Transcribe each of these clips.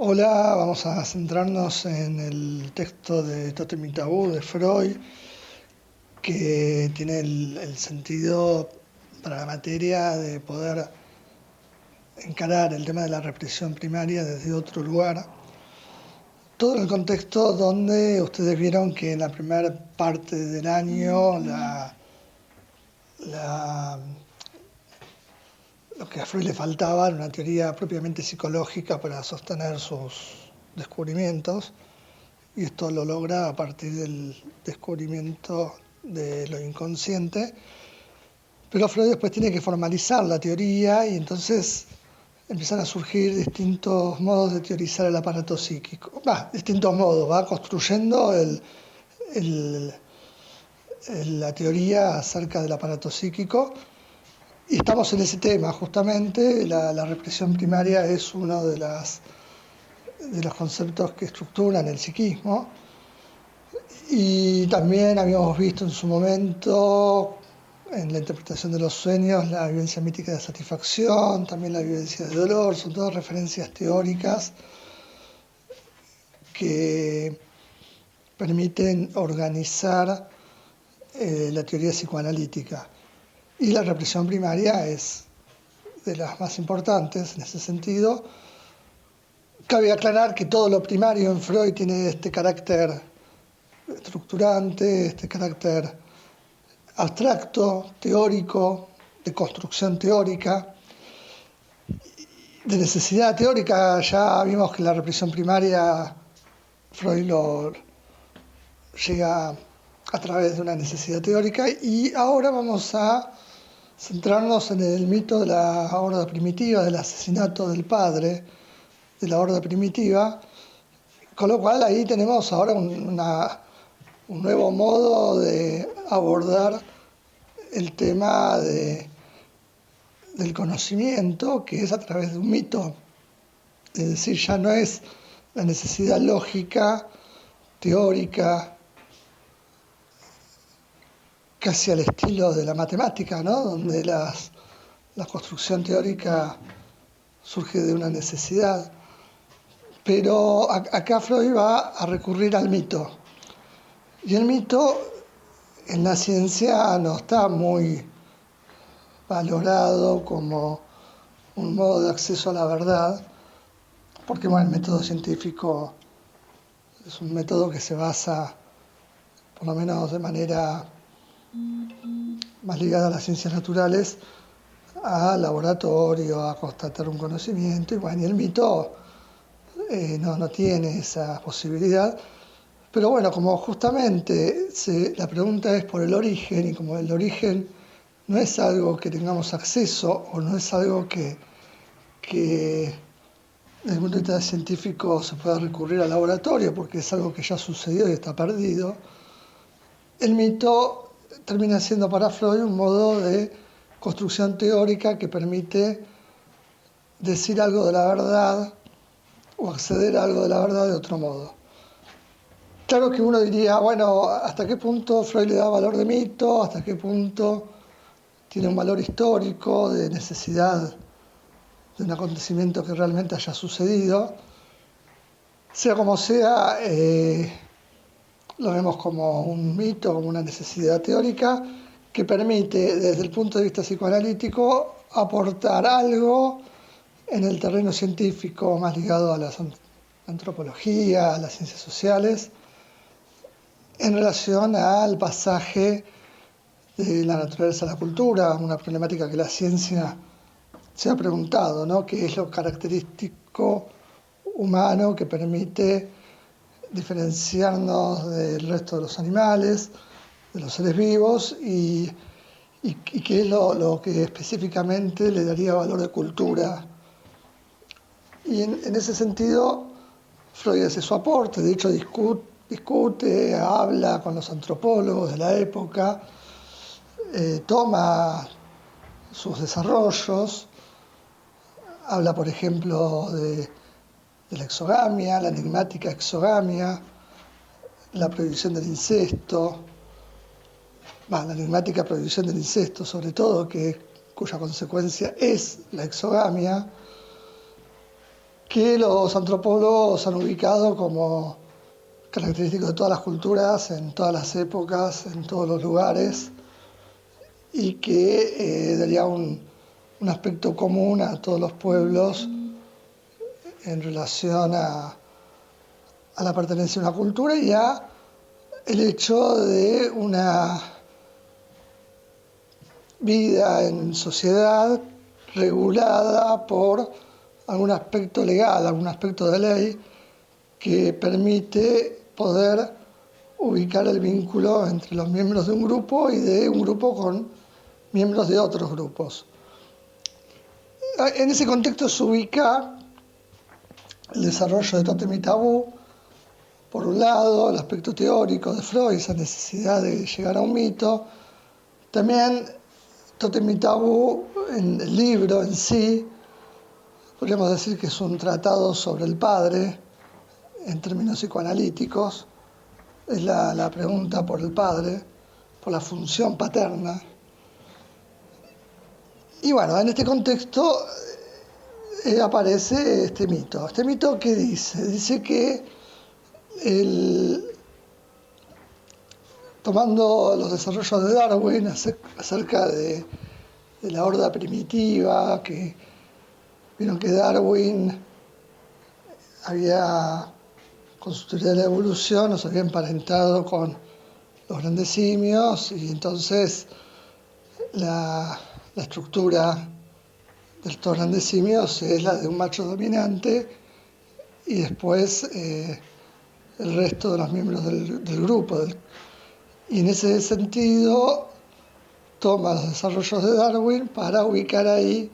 Hola, vamos a centrarnos en el texto de Tótem y Tabú de Freud, que tiene el sentido para la materia de poder encarar el tema de la represión primaria desde otro lugar. Todo en el contexto donde ustedes vieron que en la primera parte del año lo que a Freud le faltaba era una teoría propiamente psicológica para sostener sus descubrimientos. Y esto lo logra a partir del descubrimiento de lo inconsciente. Pero Freud después tiene que formalizar la teoría y entonces empiezan a surgir distintos modos de teorizar el aparato psíquico. Distintos modos, va construyendo la teoría acerca del aparato psíquico. Y estamos en ese tema, justamente. La represión primaria es uno de los conceptos que estructuran el psiquismo. Y también habíamos visto en su momento, en la interpretación de los sueños, la vivencia mítica de satisfacción, también la vivencia de dolor. Son todas referencias teóricas que permiten organizar la teoría psicoanalítica. Y la represión primaria es de las más importantes en ese sentido. Cabe aclarar que todo lo primario en Freud tiene este carácter estructurante, este carácter abstracto, teórico, de construcción teórica, de necesidad teórica. Ya vimos que la represión primaria Freud lo llega a través de una necesidad teórica, y ahora vamos a centrarnos en el mito de la horda primitiva, del asesinato del padre de la horda primitiva, con lo cual ahí tenemos ahora un nuevo modo de abordar el tema del conocimiento, que es a través de un mito. Es decir, ya no es la necesidad lógica, teórica, casi al estilo de la matemática, ¿no? Donde la construcción teórica surge de una necesidad. Pero acá Freud va a recurrir al mito. Y el mito en la ciencia no está muy valorado como un modo de acceso a la verdad, porque el método científico es un método que se basa, por lo menos de manera más ligada a las ciencias naturales, a laboratorio, a constatar un conocimiento, y el mito no tiene esa posibilidad. Pero bueno, como justamente la pregunta es por el origen, y como el origen no es algo que tengamos acceso, o no es algo que desde el punto de vista científico se pueda recurrir al laboratorio, porque es algo que ya sucedió y está perdido, el mito termina siendo para Freud un modo de construcción teórica que permite decir algo de la verdad o acceder a algo de la verdad de otro modo. Claro que uno diría, bueno, ¿hasta qué punto Freud le da valor de mito? ¿Hasta qué punto tiene un valor histórico de necesidad de un acontecimiento que realmente haya sucedido? Sea como sea, lo vemos como un mito, como una necesidad teórica que permite, desde el punto de vista psicoanalítico, aportar algo en el terreno científico más ligado a la antropología, a las ciencias sociales, en relación al pasaje de la naturaleza a la cultura, una problemática que la ciencia se ha preguntado, ¿no? ¿Qué es lo característico humano que permite diferenciarnos del resto de los animales, de los seres vivos, y qué es lo que específicamente le daría valor de cultura? Y en ese sentido, Freud hace su aporte, de hecho discute, habla con los antropólogos de la época, toma sus desarrollos, habla, por ejemplo, de la exogamia, la enigmática exogamia, la prohibición del incesto, la enigmática prohibición del incesto sobre todo, cuya consecuencia es la exogamia, que los antropólogos han ubicado como característico de todas las culturas, en todas las épocas, en todos los lugares, y que daría un aspecto común a todos los pueblos en relación a la pertenencia a una cultura y a el hecho de una vida en sociedad regulada por algún aspecto legal, algún aspecto de ley que permite poder ubicar el vínculo entre los miembros de un grupo y de un grupo con miembros de otros grupos. En ese contexto se ubica el desarrollo de Tótem y Tabú, por un lado, el aspecto teórico de Freud, esa necesidad de llegar a un mito. También Tótem y Tabú, en el libro en sí, podríamos decir que es un tratado sobre el padre, en términos psicoanalíticos. Es la pregunta por el padre, por la función paterna. Y bueno, en este contexto aparece este mito. ¿Este mito qué dice? Dice que tomando los desarrollos de Darwin acerca de la horda primitiva, que vieron que Darwin había, con su teoría de la evolución, nos había emparentado con los grandes simios, y entonces la estructura de estos grandes simios es la de un macho dominante, y después el resto de los miembros del grupo. Y en ese sentido toma los desarrollos de Darwin para ubicar ahí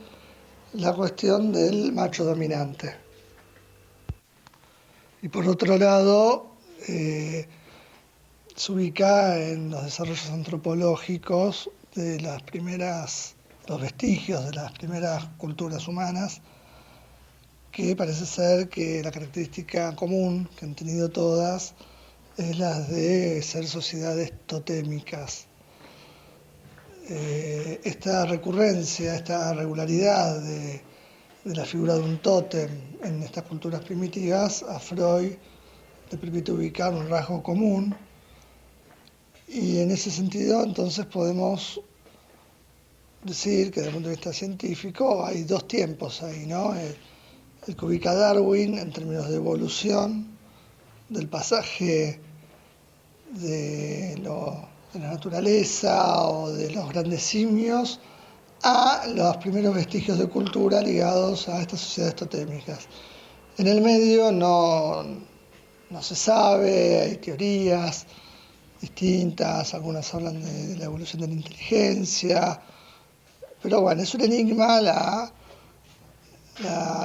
la cuestión del macho dominante. Y por otro lado, se ubica en los desarrollos antropológicos de los vestigios de las primeras culturas humanas, que parece ser que la característica común que han tenido todas es la de ser sociedades totémicas. Esta recurrencia, esta regularidad de la figura de un tótem en estas culturas primitivas, a Freud le permite ubicar un rasgo común, y en ese sentido entonces podemos decir que desde el punto de vista científico hay dos tiempos ahí, ¿no? El que ubica Darwin en términos de evolución, del pasaje de la naturaleza o de los grandes simios a los primeros vestigios de cultura ligados a estas sociedades totémicas. En el medio no se sabe, hay teorías distintas, algunas hablan de la evolución de la inteligencia, pero bueno, es un enigma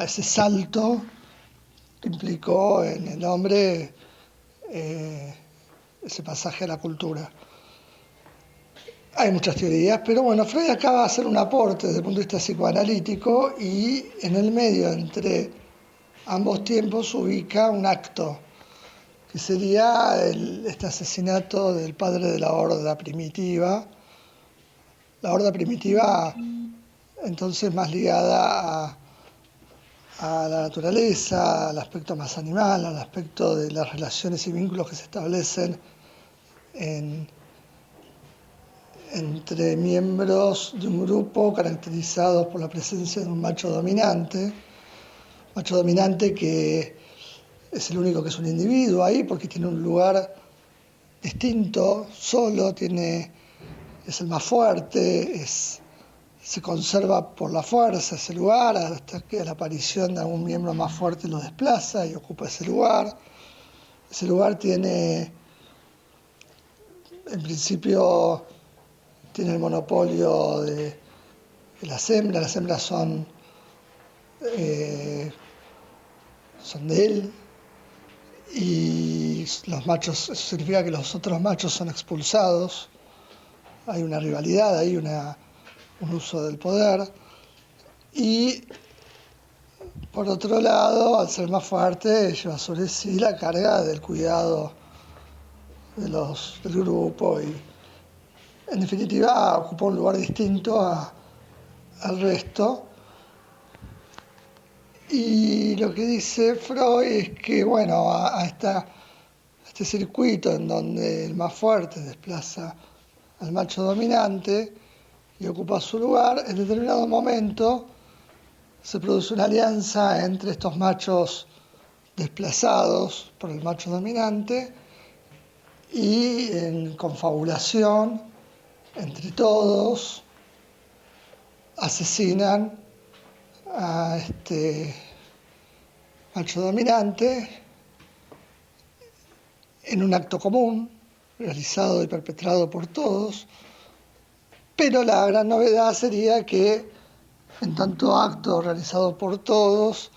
ese salto que implicó en el hombre ese pasaje a la cultura. Hay muchas teorías, pero bueno, Freud acaba de hacer un aporte desde el punto de vista psicoanalítico, y en el medio entre ambos tiempos ubica un acto que sería este asesinato del padre de la horda primitiva. La horda primitiva entonces más ligada a la naturaleza, al aspecto más animal, al aspecto de las relaciones y vínculos que se establecen entre miembros de un grupo caracterizados por la presencia de un macho dominante que es el único que es un individuo ahí porque tiene un lugar distinto, solo, es el más fuerte, se conserva por la fuerza ese lugar hasta que la aparición de algún miembro más fuerte lo desplaza y ocupa ese lugar. Ese lugar tiene, en principio, tiene el monopolio de las hembras son de él, y los machos, eso significa que los otros machos son expulsados, hay una rivalidad, hay un uso del poder, y por otro lado, al ser más fuerte, lleva sobre sí la carga del cuidado del grupo, y en definitiva ocupa un lugar distinto al resto. Y lo que dice Freud es que, bueno, a este circuito en donde el más fuerte desplaza al macho dominante y ocupa su lugar, en determinado momento se produce una alianza entre estos machos desplazados por el macho dominante y en confabulación entre todos asesinan a este macho dominante en un acto común, realizado y perpetrado por todos, pero la gran novedad sería que en tanto acto realizado por todos,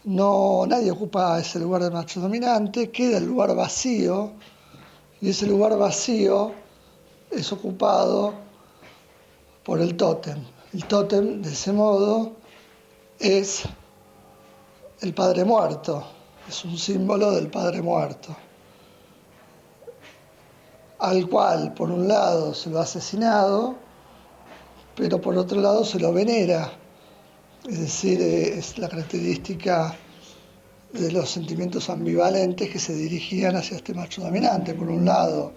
nadie ocupa ese lugar de macho dominante, queda el lugar vacío, y ese lugar vacío es ocupado por el tótem. El tótem, de ese modo, es el padre muerto, es un símbolo del padre muerto, al cual por un lado se lo ha asesinado, pero por otro lado se lo venera, es decir, es la característica de los sentimientos ambivalentes que se dirigían hacia este macho dominante. Por un lado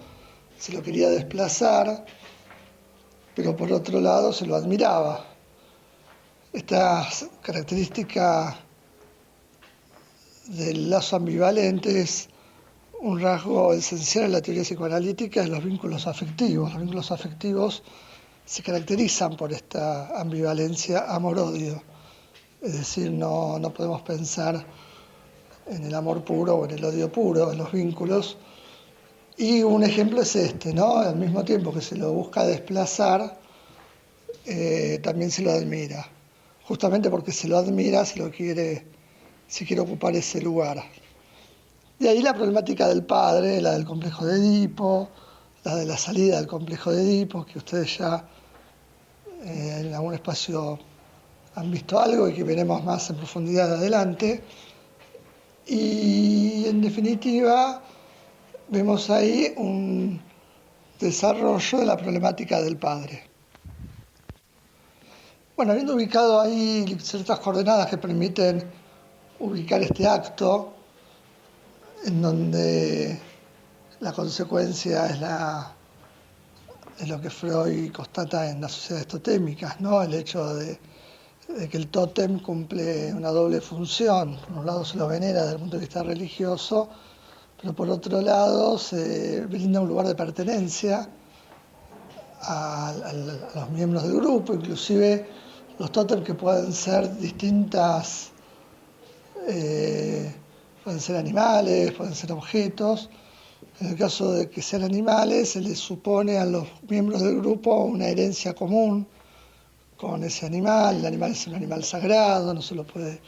se lo quería desplazar, pero por otro lado se lo admiraba. Esta característica del lazo ambivalente es un rasgo esencial en la teoría psicoanalítica de los vínculos afectivos. Los vínculos afectivos se caracterizan por esta ambivalencia amor-odio. Es decir, no podemos pensar en el amor puro o en el odio puro, en los vínculos. Y un ejemplo es este, ¿no? Al mismo tiempo que se lo busca desplazar, también se lo admira. Justamente porque se lo admira, se quiere ocupar ese lugar. Y ahí la problemática del padre, la del complejo de Edipo, la de la salida del complejo de Edipo, que ustedes ya en algún espacio han visto algo y que veremos más en profundidad adelante. Y en definitiva, vemos ahí un desarrollo de la problemática del padre. Bueno, habiendo ubicado ahí ciertas coordenadas que permiten ubicar este acto, en donde la consecuencia es lo que Freud constata en las sociedades totémicas, ¿no? El hecho de que el tótem cumple una doble función. Por un lado se lo venera desde el punto de vista religioso, pero por otro lado se brinda un lugar de pertenencia a los miembros del grupo, inclusive los tótems que pueden ser distintas, pueden ser animales, pueden ser objetos. En el caso de que sean animales, se les supone a los miembros del grupo una herencia común con ese animal. El animal es un animal sagrado, no se lo puede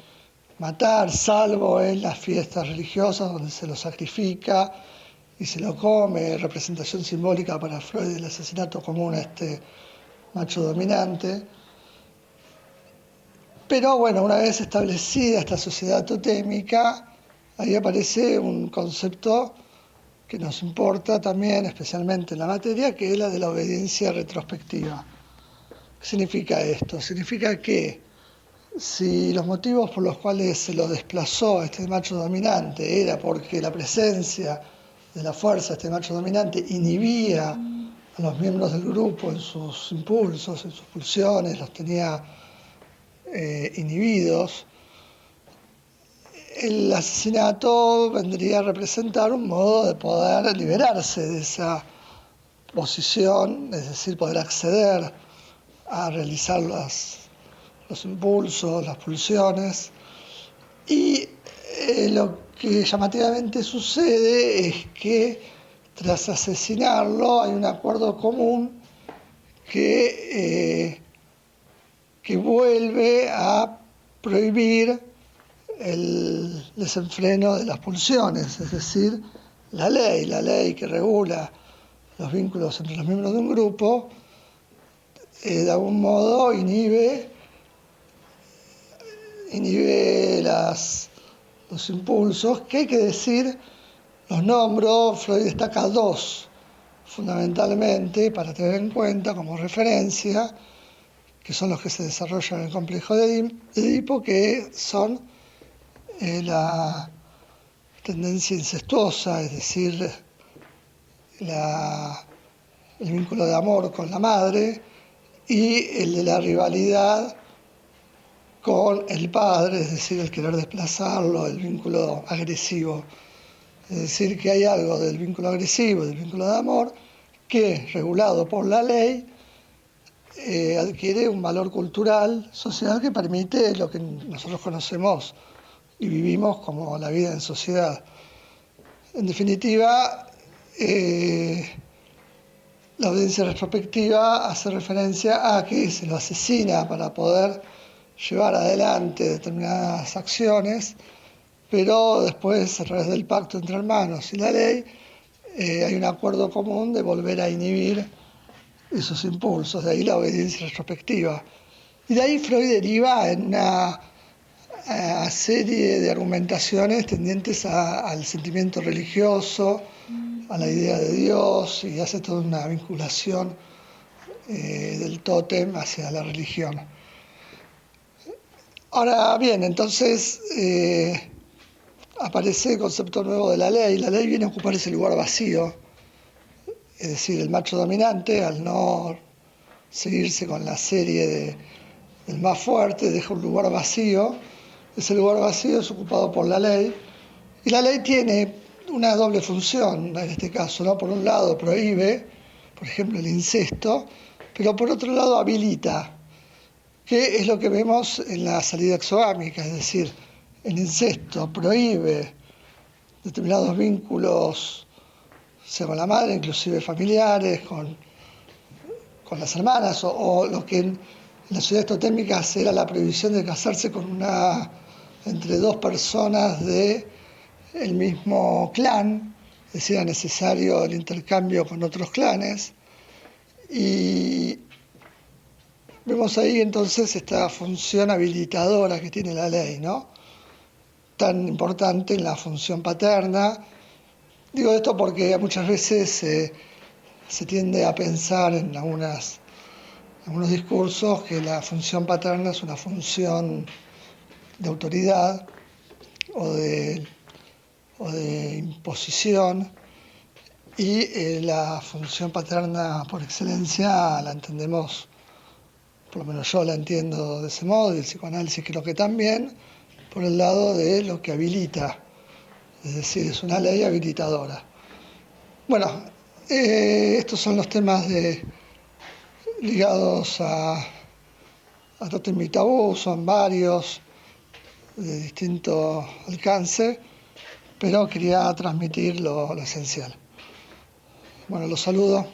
matar, salvo en las fiestas religiosas donde se lo sacrifica y se lo come, representación simbólica para Freud del asesinato común a este macho dominante. Pero bueno, una vez establecida esta sociedad totémica, ahí aparece un concepto que nos importa también, especialmente en la materia, que es la de la obediencia retrospectiva. ¿Qué significa esto? Significa que si los motivos por los cuales se lo desplazó a este macho dominante era porque la presencia de la fuerza de este macho dominante inhibía a los miembros del grupo en sus impulsos, en sus pulsiones, los tenía inhibidos, el asesinato vendría a representar un modo de poder liberarse de esa posición, es decir, poder acceder a realizar los impulsos, las pulsiones. Y lo que llamativamente sucede es que tras asesinarlo hay un acuerdo común que vuelve a prohibir el desenfreno de las pulsiones, es decir, la ley que regula los vínculos entre los miembros de un grupo, de algún modo inhibe los impulsos, que hay que decir, los nombro. Freud destaca dos fundamentalmente para tener en cuenta como referencia, que son los que se desarrollan en el complejo de Edipo, que son la tendencia incestuosa, es decir, el vínculo de amor con la madre, y el de la rivalidad con el padre, es decir, el querer desplazarlo, el vínculo agresivo. Es decir, que hay algo del vínculo agresivo, del vínculo de amor, que, regulado por la ley, adquiere un valor cultural, social, que permite lo que nosotros conocemos y vivimos como la vida en sociedad. En definitiva, la audiencia retrospectiva hace referencia a que se lo asesina para poder llevar adelante determinadas acciones, pero después, a través del pacto entre hermanos y la ley, hay un acuerdo común de volver a inhibir esos impulsos, de ahí la obediencia retrospectiva. Y de ahí Freud deriva en una serie de argumentaciones tendientes al sentimiento religioso, a la idea de Dios, y hace toda una vinculación del tótem hacia la religión. Ahora bien, entonces aparece el concepto nuevo de la ley. La ley viene a ocupar ese lugar vacío, es decir, el macho dominante, al no seguirse con la serie del más fuerte, deja un lugar vacío. Ese lugar vacío es ocupado por la ley, y la ley tiene una doble función en este caso, ¿no? Por un lado prohíbe, por ejemplo, el incesto, pero por otro lado habilita, que es lo que vemos en la salida exogámica, es decir, el incesto prohíbe determinados vínculos, sea con la madre, inclusive familiares, con las hermanas, o lo que en las ciudades totémicas era la prohibición de casarse entre dos personas del mismo clan, es decir, era necesario el intercambio con otros clanes. Y vemos ahí entonces esta función habilitadora que tiene la ley, ¿no? Tan importante en la función paterna. Digo esto porque muchas veces se tiende a pensar en algunos discursos que la función paterna es una función de autoridad o de imposición, y la función paterna por excelencia la entendemos, por lo menos yo la entiendo de ese modo, y el psicoanálisis creo que también, por el lado de lo que habilita, es decir, es una ley habilitadora. Bueno, estos son los temas ligados a Tótem y Tabú, son varios, de distinto alcance, pero quería transmitir lo esencial. Bueno, los saludo.